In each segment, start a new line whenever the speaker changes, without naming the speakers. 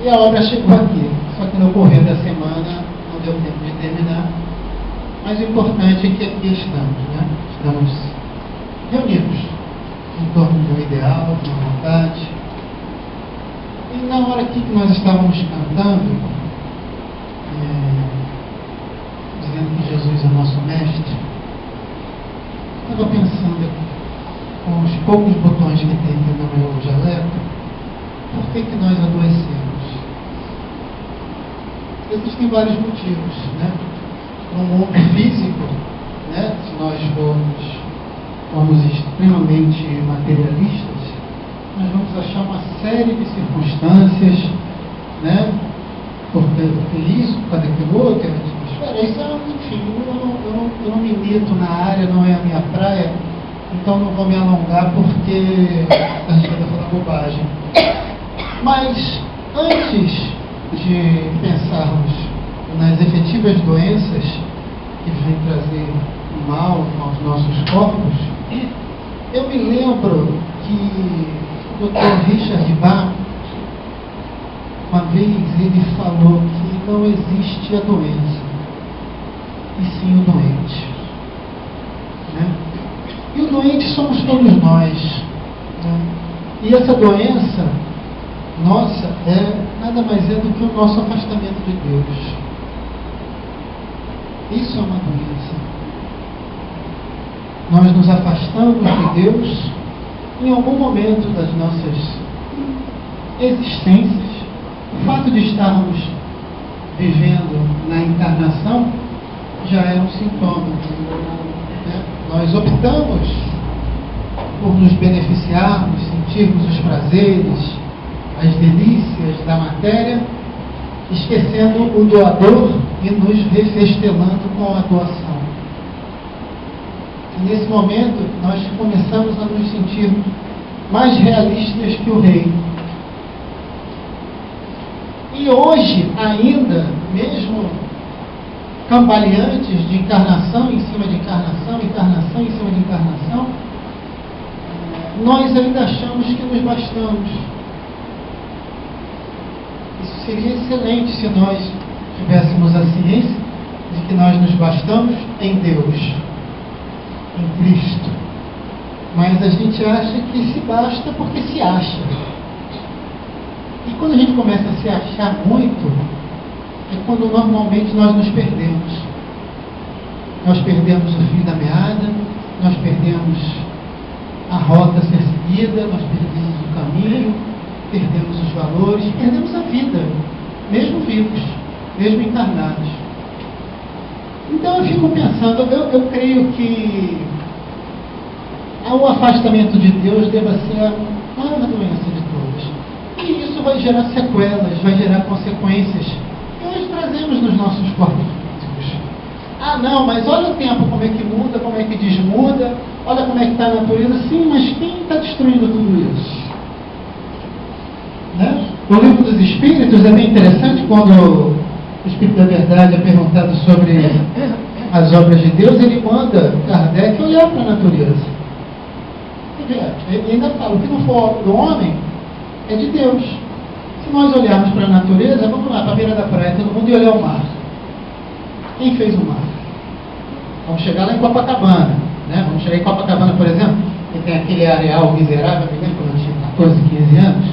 E a obra chegou aqui, só que no correr da semana não deu tempo de terminar. Mas o importante é que aqui estamos, né? Estamos reunidos em torno de um ideal, de uma vontade. E na hora aqui que nós estávamos cantando, dizendo que Jesus é o nosso mestre, eu estava pensando com os poucos botões que tem aqui no meu jaleco, por que nós adoecemos? Existem vários motivos, né? No mundo físico, né? Se nós formos extremamente materialistas, nós vamos achar uma série de circunstâncias, né? Porque isso, por causa daquilo outro, isso é, enfim, eu não me meto na área, não é a minha praia, então não vou me alongar porque a gente vai falar bobagem. Mas antes de pensarmos nas efetivas doenças que vêm trazer mal aos nossos corpos, eu me lembro que o Dr. Richard Bach, uma vez ele falou que não existe a doença, e sim o doente. Né? E o doente somos todos nós. Né? E essa doença nossa nada mais é do que o nosso afastamento de Deus. Isso é uma doença. Nós nos afastamos de Deus em algum momento das nossas existências. O fato de estarmos vivendo na encarnação já é um sintoma. Né? Nós optamos por nos beneficiarmos, sentirmos os prazeres, as delícias da matéria, esquecendo o doador e nos refestelando com a doação. E nesse momento, nós começamos a nos sentir mais realistas que o rei. E hoje, ainda, mesmo cambaleantes de encarnação em cima de encarnação, encarnação em cima de encarnação, nós ainda achamos que nos bastamos. Isso seria excelente se nós tivéssemos a ciência de que nós nos bastamos em Deus, em Cristo. Mas a gente acha que se basta porque se acha. E quando a gente começa a se achar muito, é quando normalmente nós nos perdemos. Nós perdemos o fio da meada, nós perdemos a rota a ser seguida, nós perdemos o caminho, perdemos os valores, perdemos a vida, mesmo vivos, mesmo encarnados. Então eu fico pensando, eu creio que o afastamento de Deus deva ser a maior doença de todas. E isso vai gerar sequelas, vai gerar consequências que hoje trazemos nos nossos corpos físicos. Ah não, mas olha o tempo, como é que muda, como é que desmuda, olha como é que está a natureza. Sim, mas quem está destruindo tudo isso? Né? O Livro dos Espíritos é bem interessante. Quando o Espírito da Verdade é perguntado sobre as obras de Deus, ele manda Kardec olhar para a natureza. Ele ainda fala, o que não for do homem é de Deus. Se nós olharmos para a natureza, vamos lá, para a beira da praia, todo mundo, e olhar o mar. Quem fez o mar? Vamos chegar lá em Copacabana, né? Vamos chegar em Copacabana, por exemplo, que tem aquele areal miserável, me lembro quando eu tinha 14, 15 anos,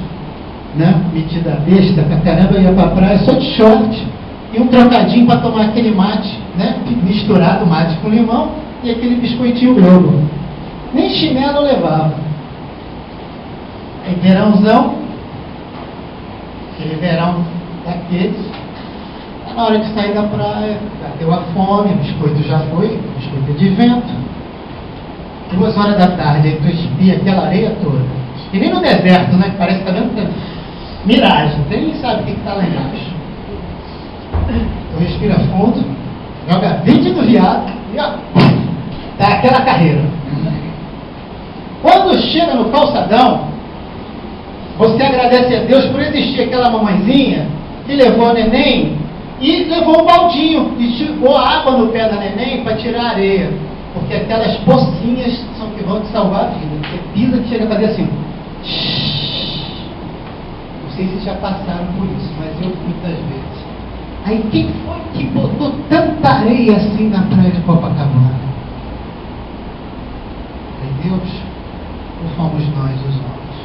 né? Metida besta, pra caramba, eu ia pra praia só de short e um trocadinho para tomar aquele mate, né? Misturado mate com limão e aquele biscoitinho Globo. Nem chinelo eu levava. Aí verãozão, aquele verão daqueles, na hora de sair da praia, bateu a fome, o biscoito já foi, biscoito de vento. 2 horas da tarde, aí tu espia aquela areia toda. E nem no deserto, né? Parece que tá vendo miragem, nem sabe o que está lá embaixo. Tu respira fundo, joga 20 no viado e ó, dá aquela carreira. Quando chega no calçadão, você agradece a Deus por existir aquela mamãezinha que levou a neném e levou um baldinho e chegou água no pé da neném para tirar a areia. Porque aquelas pocinhas são que vão te salvar a vida. Você pisa que chega a fazer assim. sei se já passaram por isso, mas eu muitas vezes. Aí quem foi que botou tanta areia assim na praia de Copacabana? Foi Deus ou fomos nós os homens?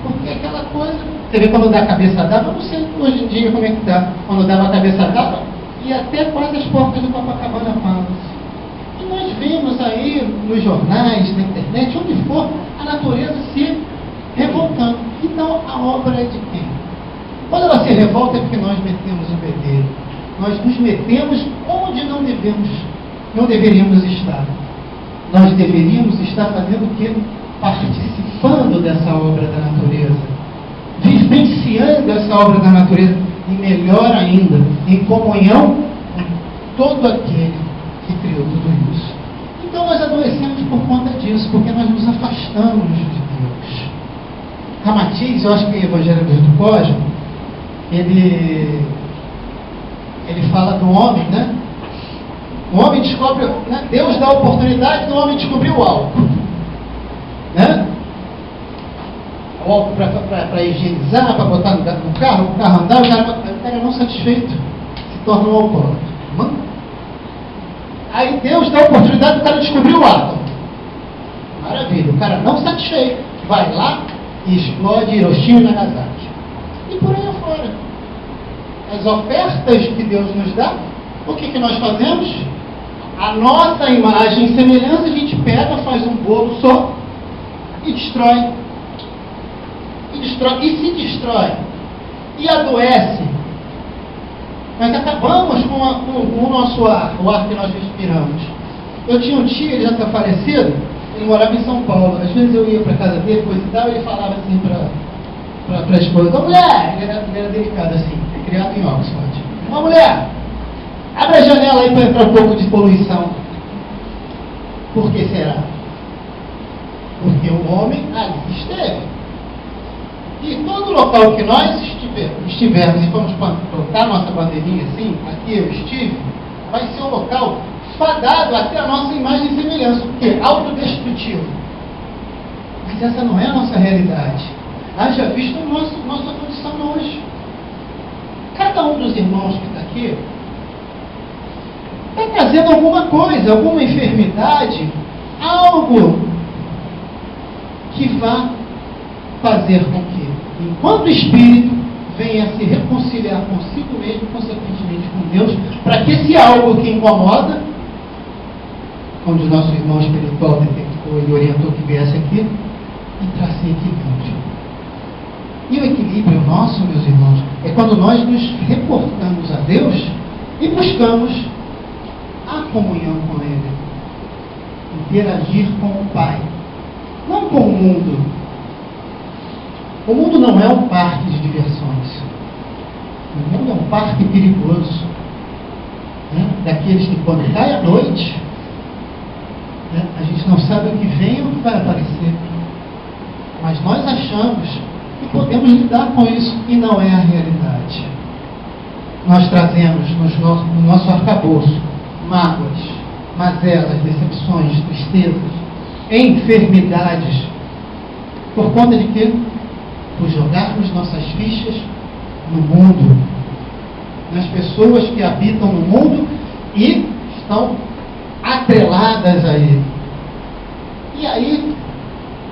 Porque aquela coisa, você vê quando dá a cabeça d'água, eu não sei hoje em dia como é que dá, quando dava a cabeça d'água, e até quase as portas do Copacabana falam. E nós vemos aí nos jornais, na internet, onde for, a natureza se revoltando. Então a obra é de quem? Quando ela se revolta é porque nós metemos o bedelho. Nós nos metemos onde não deveríamos estar. Nós deveríamos estar fazendo o quê? Participando dessa obra da natureza, vivenciando essa obra da natureza, e melhor ainda, em comunhão com todo aquele que criou tudo isso. Então nós adoecemos por conta disso, porque nós nos afastamos de Deus. Ramatiz, eu acho que é o Evangelho do Cosmo, ele fala do homem, né? O homem descobre, né? Deus dá a oportunidade do homem descobrir o álcool, né? O álcool para higienizar, para botar no carro, o carro andar, o cara não satisfeito se torna um alcoólatra. Aí Deus dá a oportunidade do cara descobrir o átomo. Maravilha, o cara não satisfeito vai lá e explode Hiroshima e Nagasaki. E por aí afora. As ofertas que Deus nos dá, o que nós fazemos? A nossa imagem e semelhança, a gente pega, faz um bolo só e destrói. E se destrói. E adoece. Nós acabamos com o nosso ar, o ar que nós respiramos. Eu tinha um tio, ele já está falecido, ele morava em São Paulo. Às vezes eu ia para a casa dele, coisa e tal, e ele falava assim para a esposa: mulher, ele era delicado assim, criado em Oxford. Uma mulher, abre a janela aí para entrar um pouco de poluição. Por que será? Porque o homem ali esteve. E todo local que nós estivermos e vamos botar nossa bandeirinha assim, aqui eu estive, vai ser um local fadado até a nossa imagem e semelhança, porque autodestrutivo. Mas essa não é a nossa realidade. Haja visto nossa condição hoje. Cada um dos irmãos que está aqui está trazendo alguma coisa, alguma enfermidade, algo que vá fazer com que, enquanto espírito, venha a se reconciliar consigo mesmo e, consequentemente, com Deus, para que esse algo que incomoda, onde o nosso irmão espiritual detectou e orientou que viesse aqui, entrasse em equilíbrio. E o equilíbrio nosso, meus irmãos, é quando nós nos reportamos a Deus e buscamos a comunhão com Ele, interagir com o Pai, não com o mundo. O mundo não é um parque de diversões. O mundo é um parque perigoso, né? Daqueles que, quando cai a noite, né, a gente não sabe o que vem ou o que vai aparecer. Mas nós achamos que podemos lidar com isso, e não é a realidade. Nós trazemos no nosso arcabouço mágoas, mazelas, decepções, tristezas, enfermidades. Por conta de quê? Por jogarmos nossas fichas no mundo, nas pessoas que habitam no mundo e estão atreladas a ele. E aí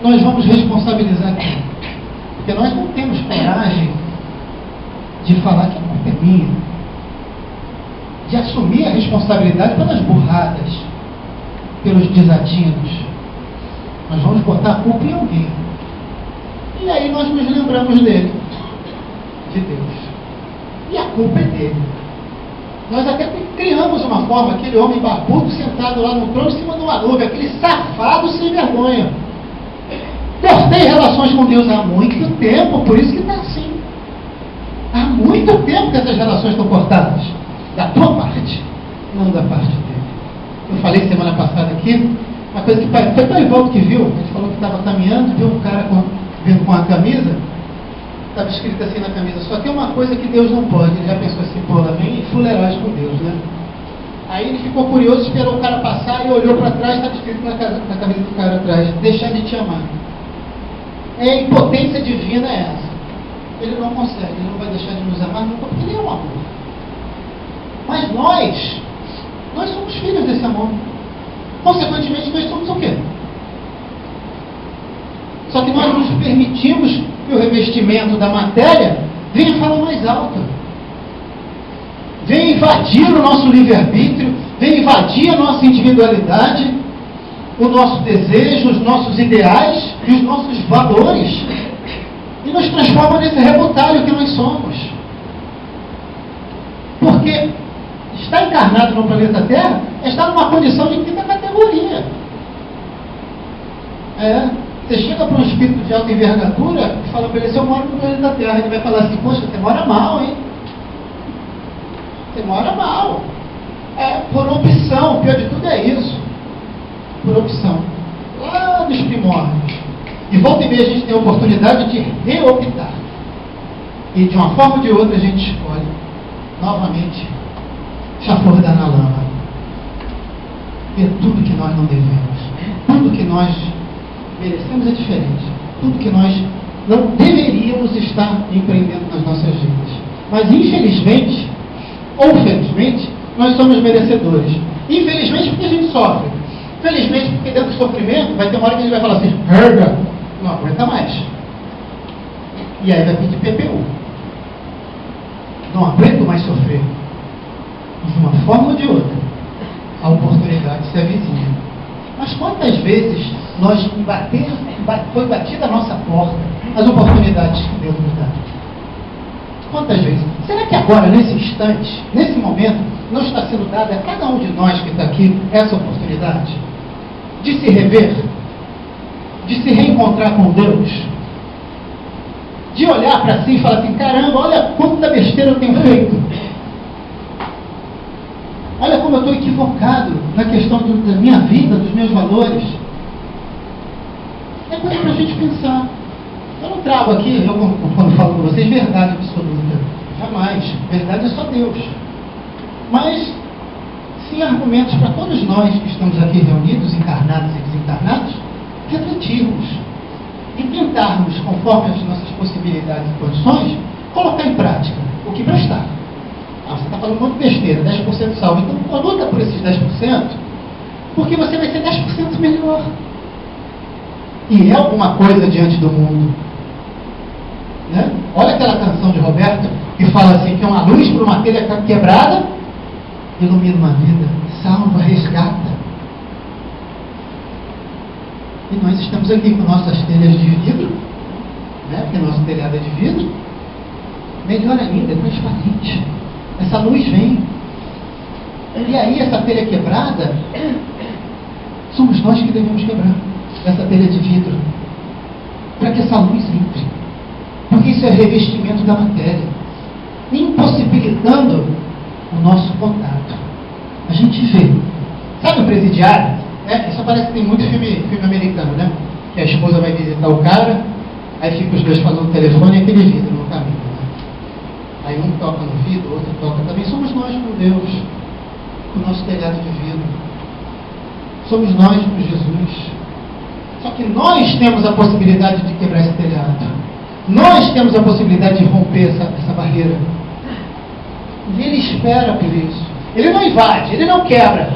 nós vamos responsabilizar quem? Porque nós não temos coragem de falar que a culpa é minha, de assumir a responsabilidade pelas burradas, pelos desatinos. Nós vamos botar a culpa em alguém. E aí nós nos lembramos dele, de Deus. E a culpa é dele. Nós até criamos uma forma, aquele homem barbudo sentado lá no trono em cima de uma nuvem, aquele safado sem vergonha. Cortei relações com Deus há muito tempo, por isso que está assim. Há muito tempo que essas relações estão cortadas. Da tua parte, não da parte dele. Eu falei semana passada aqui, uma coisa que foi o Ivaldo que viu, ele falou que estava caminhando, viu um cara vindo com a camisa, estava escrito assim na camisa: só tem uma coisa que Deus não pode. Ele já pensou assim: pô, lá vem fuleiragem com Deus, né? Aí ele ficou curioso, esperou o cara passar e olhou para trás, estava escrito na camisa do cara atrás: deixar de te amar. É a impotência divina é essa. ele não consegue, ele não vai deixar de nos amar nunca, porque ele é um amor. Mas nós somos filhos desse amor. Consequentemente, nós somos o quê? Só que nós nos permitimos que o revestimento da matéria venha falar mais alto. Venha invadir o nosso livre-arbítrio, venha invadir a nossa individualidade, o nosso desejo, os nossos ideais e os nossos valores, e nos transforma nesse rebotalho que nós somos. Porque estar encarnado no planeta Terra é estar numa condição de quinta categoria. Você chega para um espírito de alta envergadura e fala para ele: eu moro no planeta Terra. Ele vai falar assim: poxa, você mora mal, hein? Você mora mal. Por opção. O pior de tudo é isso. Por opção. Lá dos primórdios. E volta e meia a gente tem a oportunidade de reoptar. E de uma forma ou de outra a gente escolhe novamente chafurdar na lama. E é tudo que nós não devemos. Tudo que nós merecemos é diferente. Tudo que nós não deveríamos estar empreendendo nas nossas vidas. Mas infelizmente, ou felizmente, nós somos merecedores. Infelizmente porque a gente sofre. Felizmente porque dentro do sofrimento vai ter uma hora que a gente vai falar assim: herga, não aguenta mais. E aí vai pedir PPU. Não aguento mais sofrer. De uma forma ou de outra, a oportunidade se avizinha. Mas quantas vezes foi batida a nossa porta as oportunidades que Deus nos dá? Quantas vezes? Será que agora, nesse instante, nesse momento, não está sendo dada a cada um de nós que está aqui essa oportunidade de se rever, de se reencontrar com Deus, de olhar para si e falar assim: caramba, olha quanta besteira eu tenho feito, olha como eu estou equivocado na questão da minha vida, dos meus valores. É coisa para a gente pensar. Eu não trago aqui, quando falo com vocês, verdade absoluta. Jamais. Verdade é só Deus. Mas sim argumentos para todos nós que estamos aqui reunidos, encarnados e desencarnados, refletirmos e tentarmos, conforme as nossas possibilidades e condições, colocar em prática o que prestar. Você está falando um monte de besteira, 10% salvo. Então, luta por esses 10%, porque você vai ser 10% melhor. E é alguma coisa diante do mundo. Né? Olha aquela canção de Roberto que fala assim: que é uma luz para uma telha quebrada, ilumina uma vida, salva, resgata. E nós estamos aqui com nossas telhas de vidro, né? Porque nosso telhado é de vidro. Melhor ainda, é transparente. Essa luz vem. E aí essa telha quebrada, somos nós que devemos quebrar essa telha de vidro, para que essa luz entre. Porque isso é revestimento da matéria, impossibilitando o nosso contato. A gente vê. Sabe o Presidiário? Isso parece que tem muito filme americano, né? Que a esposa vai visitar o cara, aí fica os dois falando no telefone e aquele vidro no caminho. Né? Aí um toca no vidro, o outro toca também. Somos nós com Deus, com o nosso telhado de vidro. Somos nós com Jesus. Só que nós temos a possibilidade de quebrar esse telhado. Nós temos a possibilidade de romper essa barreira. E Ele espera por isso. Ele não invade, Ele não quebra.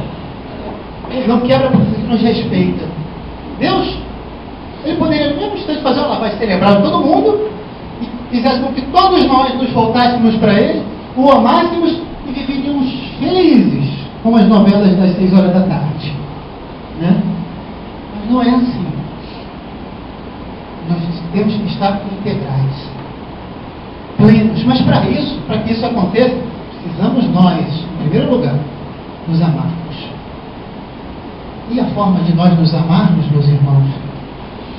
Ele não quebra porque Ele nos respeita. Deus, Ele poderia no mesmo instante fazer uma lavagem cerebral de todo mundo e fizesse com que todos nós nos voltássemos para Ele, o amássemos e viveríamos felizes, como as novelas das 6 horas da tarde. Né? Mas não é assim. Nós temos que estar integrais, plenos. Mas para que isso aconteça, precisamos nós, em primeiro lugar, nos amarmos. E a forma de nós nos amarmos, meus irmãos,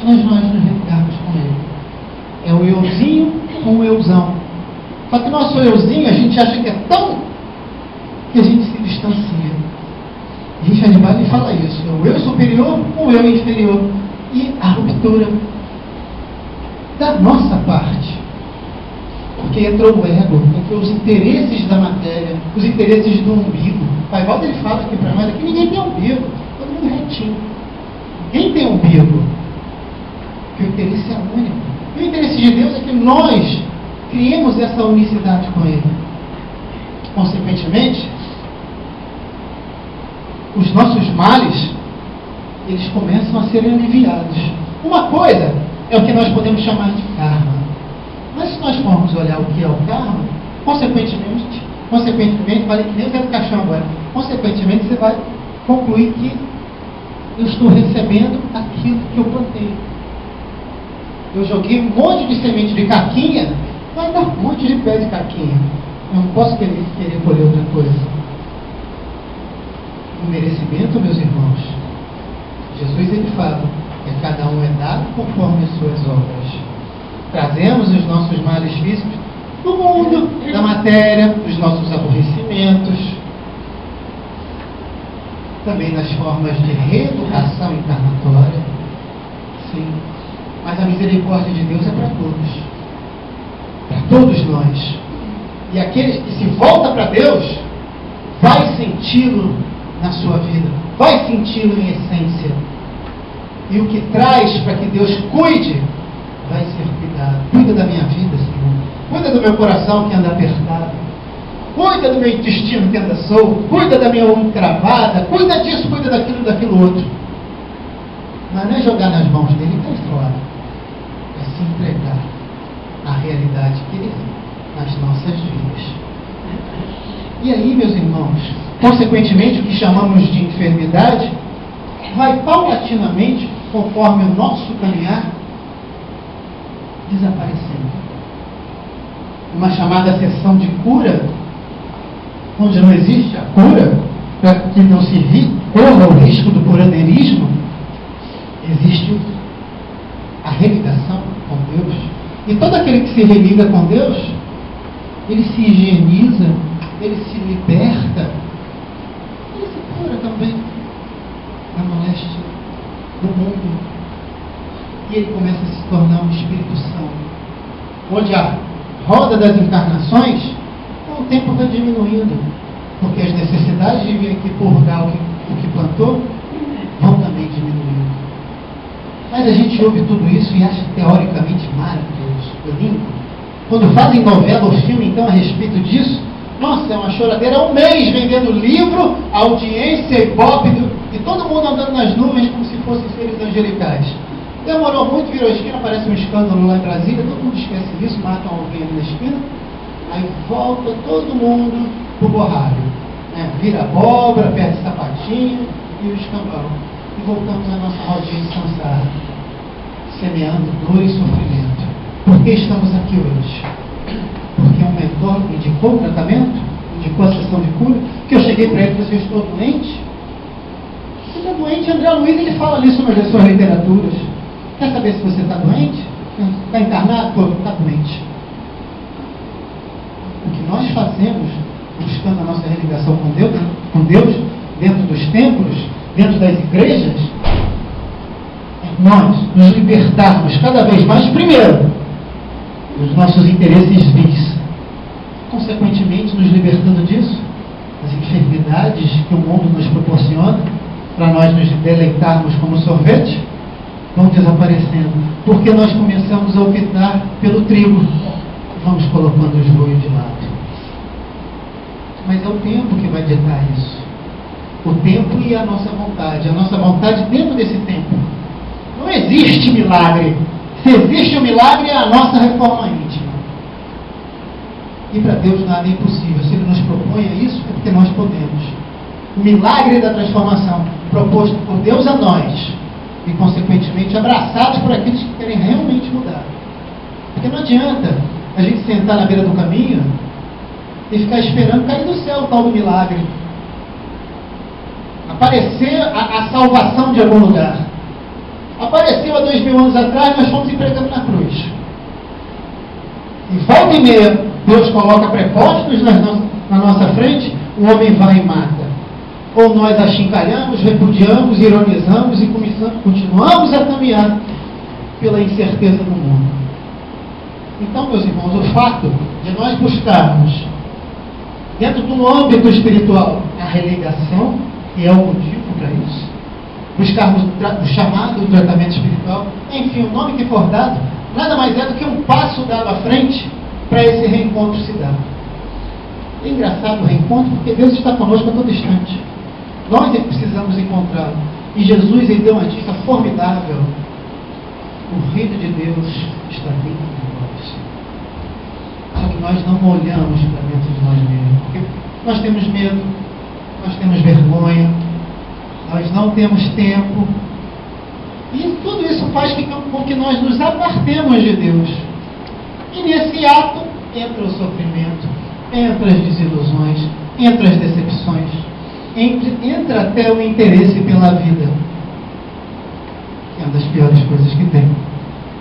é nós nos ligarmos com Ele. É o euzinho com o euzão. Só que nosso euzinho, a gente acha que é tão que a gente se distancia. Richard Wagner fala isso. É o eu superior com o eu inferior. E a ruptura da nossa parte. Porque entrou o ego, entrou os interesses da matéria, os interesses do umbigo. O Pai Walter ele fala aqui para nós que ninguém tem umbigo, todo mundo retinho. Ninguém tem umbigo. Porque o interesse é único. E o interesse de Deus é que nós criemos essa unicidade com Ele. Consequentemente, os nossos males, eles começam a serem aliviados. Uma coisa é o que nós podemos chamar de karma. Mas se nós formos olhar o que é o karma, consequentemente vale que nem o Zé do Caixão agora, consequentemente você vai concluir que eu estou recebendo aquilo que eu plantei. Eu joguei um monte de semente de caquinha, vai dar um monte de pé de caquinha. Eu não posso querer colher outra coisa. O merecimento, meus irmãos, Jesus ele fala que a cada um é dado conforme as suas obras. Trazemos os nossos males físicos do mundo, da matéria, dos nossos aborrecimentos, também nas formas de reeducação encarnatória. Sim. Mas a misericórdia de Deus é para todos nós. E aquele que se volta para Deus vai senti-lo na sua vida, vai senti-lo em essência. E o que traz para que Deus cuide vai ser cuidado. Cuida da minha vida, Senhor. Cuida do meu coração que anda apertado. Cuida do meu intestino que anda solto. Cuida da minha unha cravada. Cuida disso, cuida daquilo outro. Mas não é jogar nas mãos dele e cair fora. É se entregar à realidade que ele é nas nossas vidas. E aí, meus irmãos, consequentemente, o que chamamos de enfermidade vai paulatinamente, conforme o nosso caminhar, desaparecendo. Uma chamada sessão de cura, onde não existe a cura, para que não se corra o risco do curanderismo, existe a religação com Deus. E todo aquele que se religa com Deus, ele se higieniza, ele se liberta, ele se cura também da moléstia do mundo. E ele começa a se tornar um Espírito Santo, onde a roda das encarnações, com o tempo vai diminuindo, porque as necessidades de vir aqui purgar o que plantou vão também diminuindo. Mas a gente ouve tudo isso e acha teoricamente maravilhoso, lindo. Quando fazem novela ou filme, então, a respeito disso, nossa, é uma choradeira, um mês vendendo livro, audiência, ibope, e todo mundo andando nas nuvens como se fossem seres angelicais. Demorou muito, virou a esquina, parece um escândalo lá em Brasília, todo mundo esquece disso, matam alguém ali na esquina, aí volta todo mundo pro borralho, né? Vira abóbora, perde sapatinho e o escambau. E voltamos à nossa rodinha de samsara, semeando dor e sofrimento. Por que estamos aqui hoje? Porque um mentor me indicou o tratamento, indicou a sessão de cura, que eu cheguei para ele e falei assim, eu estou doente. Você está doente? André Luiz, ele fala isso nas suas literaturas. Quer saber se você está doente? Está encarnado? Pô, está doente. O que nós fazemos, buscando a nossa religação com Deus, dentro dos templos, dentro das igrejas, é nós nos libertarmos cada vez mais, primeiro, dos nossos interesses vis. Consequentemente, nos libertando disso, das enfermidades que o mundo nos proporciona, para nós nos deleitarmos como sorvete, vão desaparecendo, porque nós começamos a optar pelo trigo, vamos colocando o joio de lado. Mas é o tempo que vai ditar isso. O tempo e a nossa vontade dentro desse tempo. Não existe milagre. Se existe um milagre, é a nossa reforma íntima. E para Deus nada é impossível. Se Ele nos propõe isso, é porque nós podemos. O milagre da transformação proposto por Deus a nós, e consequentemente abraçados por aqueles que querem realmente mudar. Porque não adianta a gente sentar na beira do caminho e ficar esperando cair do céu o tal do milagre, aparecer a salvação de algum lugar. Apareceu há 2000 anos atrás, nós fomos empregando na cruz. E volta e meia, Deus coloca prepostos na nossa frente, o homem vai e mata. Ou nós achincalhamos, repudiamos, ironizamos e continuamos a caminhar pela incerteza do mundo. Então, meus irmãos, o fato de nós buscarmos, dentro do âmbito espiritual, a religação, que é o motivo para isso, buscarmos o chamado do tratamento espiritual, enfim, o nome que for dado, nada mais é do que um passo dado à frente para esse reencontro se dar. É engraçado o reencontro, porque Deus está conosco a todo instante. Nós é que precisamos encontrá-lo. E Jesus ele deu uma dica formidável. O reino de Deus está dentro de nós. Só que nós não olhamos para dentro de nós mesmos. Porque nós temos medo, nós temos vergonha, nós não temos tempo. E tudo isso faz com que nós nos apartemos de Deus. E nesse ato entra o sofrimento, entra as desilusões, entra as decepções, entra até o interesse pela vida, que é uma das piores coisas que tem.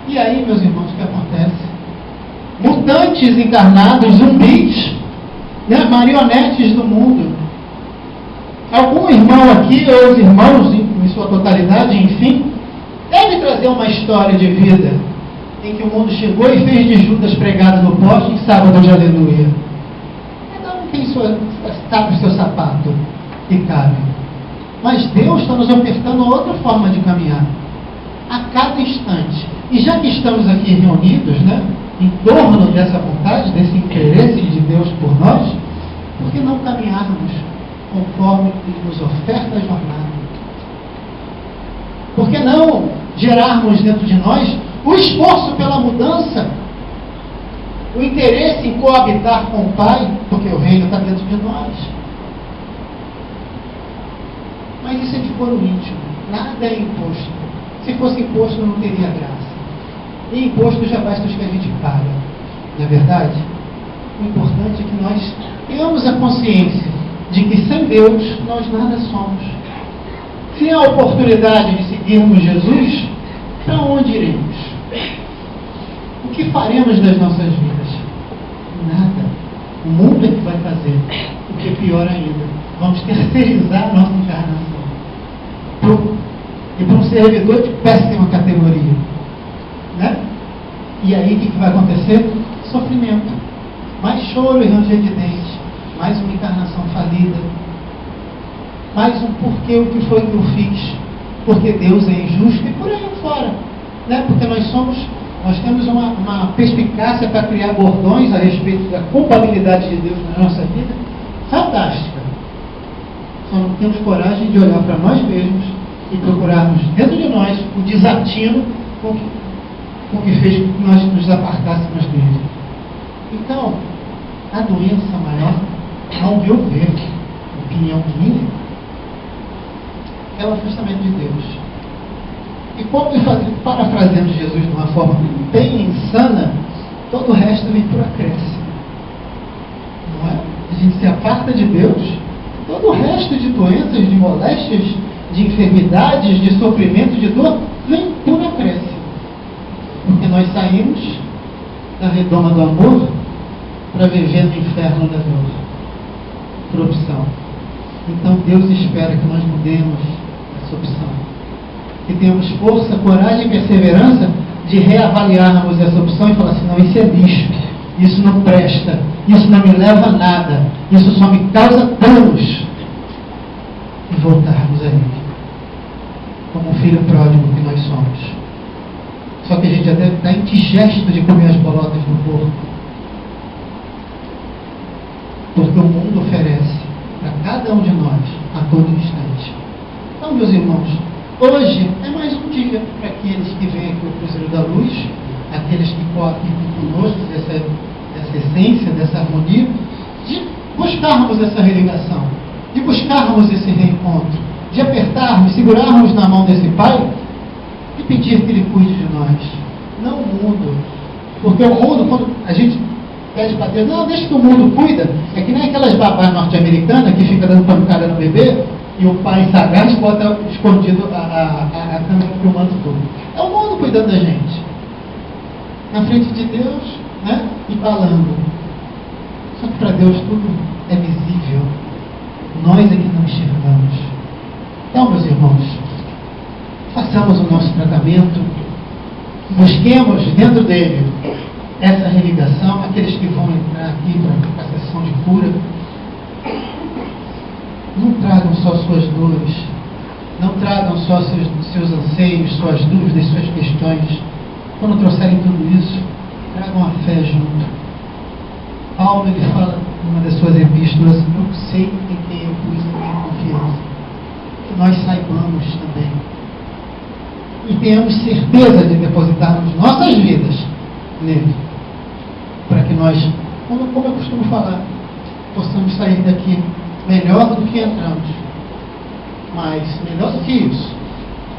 E aí, meus irmãos, o que acontece? Mutantes encarnados, zumbis, né? Marionetes do mundo. Algum irmão aqui, ou os irmãos em sua totalidade, enfim, deve trazer uma história de vida em que o mundo chegou e fez de Judas pregado no poste em sábado de aleluia. Cada um tem sabe o seu sapato e cabe. Mas Deus está nos ofertando outra forma de caminhar a cada instante. E já que estamos aqui reunidos, né, em torno dessa vontade, desse interesse de Deus por nós, por que não caminharmos conforme Ele nos oferta a jornada? Por que não gerarmos dentro de nós o esforço pela mudança, o interesse em coabitar com o Pai, porque o reino está dentro de nós? Mas isso é de foro íntimo, nada é imposto. Se fosse imposto, não teria graça. E imposto já basta os que a gente paga. Não é verdade? O importante é que nós tenhamos a consciência de que sem Deus nós nada somos. Se há a oportunidade de seguirmos Jesus, para onde iremos? O que faremos das nossas vidas? Nada. O mundo é que vai fazer. O que é pior ainda, vamos terceirizar a nossa encarnação. E para um servidor de péssima categoria. Né? E aí o que vai acontecer? Sofrimento. Mais choro e ranger de dente. Mais uma encarnação falida. Mais um porquê, o que foi que eu fiz? Porque Deus é injusto e por aí fora. Né? Porque nós temos uma perspicácia para criar bordões a respeito da culpabilidade de Deus na nossa vida fantástica. Só não temos coragem de olhar para nós mesmos e procurarmos dentro de nós o desatino com que fez com que nós nos apartássemos dele. Então, a doença maior, ao meu ver, opinião minha, é o afastamento de Deus. E como parafraseando Jesus de uma forma bem insana, todo o resto vem por acréscimo. Não é? A gente se aparta de Deus, todo o resto de doenças, de moléstias, de enfermidades, de sofrimento, de dor, vem por acréscimo. Porque nós saímos da redoma do amor para viver no inferno da dor, por opção. Então Deus espera que nós mudemos essa opção, que tenhamos força, coragem e perseverança de reavaliarmos essa opção e falar assim: não, isso é lixo, isso não presta, isso não me leva a nada, isso só me causa danos, e voltarmos a Ele como um filho pródigo que nós somos. Só que a gente até está indigesto de comer as bolotas do porco, porque o mundo oferece para cada um de nós a todo instante. Então, meus irmãos, hoje é mais um dia para aqueles que vêm aqui ao Cruzeiro da Luz, aqueles que coabitam conosco dessa essência, dessa harmonia, de buscarmos essa religação, de buscarmos esse reencontro, de apertarmos, segurarmos na mão desse Pai e pedir que Ele cuide de nós. Não o mundo. Porque o mundo, quando a gente pede para Deus, não, deixa que o mundo cuida, é que nem aquelas babás norte-americanas que fica dando pancada no bebê e o pai sagaz bota escondido a câmera filmando tudo. É o mundo cuidando da gente. Na frente de Deus, né? E falando. Só que para Deus tudo é visível. Nós é que não enxergamos. Então, meus irmãos, façamos o nosso tratamento, busquemos dentro dele essa religação, aqueles que vão entrar aqui para a sessão de cura, não tragam só suas dores, não tragam só seus anseios, suas dúvidas, suas questões. Quando trouxerem tudo isso, tragam a fé junto. Paulo, ele fala numa das suas epístolas: eu sei em quem eu pus a minha confiança. Que nós saibamos também e tenhamos certeza de depositarmos nossas vidas nele, para que nós, como eu costumo falar, possamos sair daqui melhor do que entramos. Mas melhor do que isso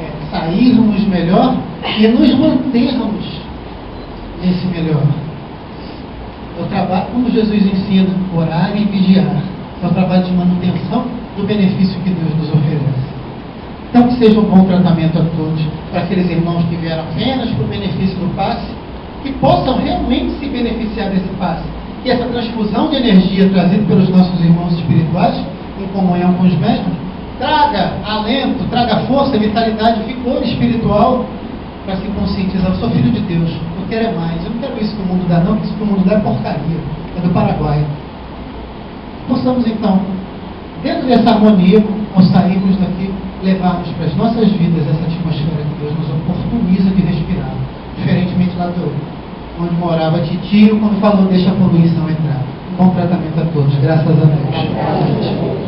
é sairmos melhor e nos mantermos nesse melhor. É o trabalho, como Jesus ensina, orar e vigiar. É o trabalho de manutenção do benefício que Deus nos oferece. Então, que seja um bom tratamento a todos, para aqueles irmãos que vieram apenas para o benefício do passe, que possam realmente se beneficiar desse passe. Que essa transfusão de energia trazida pelos nossos irmãos espirituais, em comunhão com os mesmos, traga alento, traga força, vitalidade, vigor espiritual, para se conscientizar: eu sou filho de Deus, eu quero é mais, eu não quero isso que o mundo dá, não, porque isso que o mundo dá é porcaria, é do Paraguai. Possamos então, dentro dessa harmonia, ao sairmos daqui, levarmos para as nossas vidas essa atmosfera que Deus nos oportuniza de respirar, diferentemente lá onde morava Titio, quando falou: deixa a poluição entrar. Bom tratamento a todos, graças a Deus.